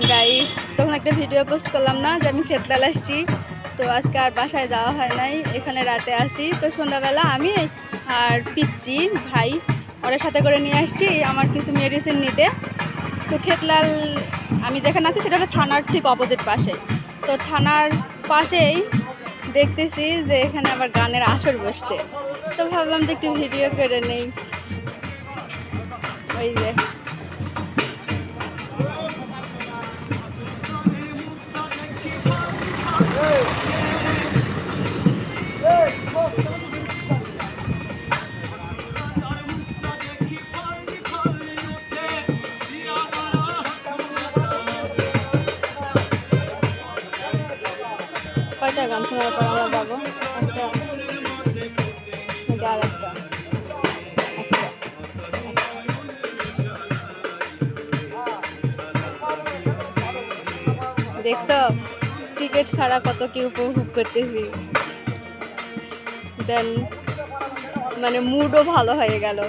Guys, তখন একটা video post করলাম না যে আমি ক্ষেতলাল আসছি। তো আজকে আর বাসায় যাওয়া হয় নাই, এখানে রাতে আসি। তো সন্ধ্যাবেলা আমি আর পিচ্ছি ভাই ওরা সাথে করে নিয়ে আসছি আমার কিছু মেডিসিন নিতে। তো ক্ষেতলাল আমি যেখানে আছি সেটা হলো থানার ঠিক অপোজিট পাশে। তো থানার পাশেই দেখতেছি যে এখানে আবার গানের আসর বসছে। তো ভাবলাম যে একটু ভিডিও করে নেই। ওই যে কয়টা গান শোনার পর আমরা যাবো? একটা নাকি আর একটা? দেখছো ক্রিকেট ছাড়া কত কি উপভোগ করতেছি। দেন মানে মুডও ভালো হয়ে গেল।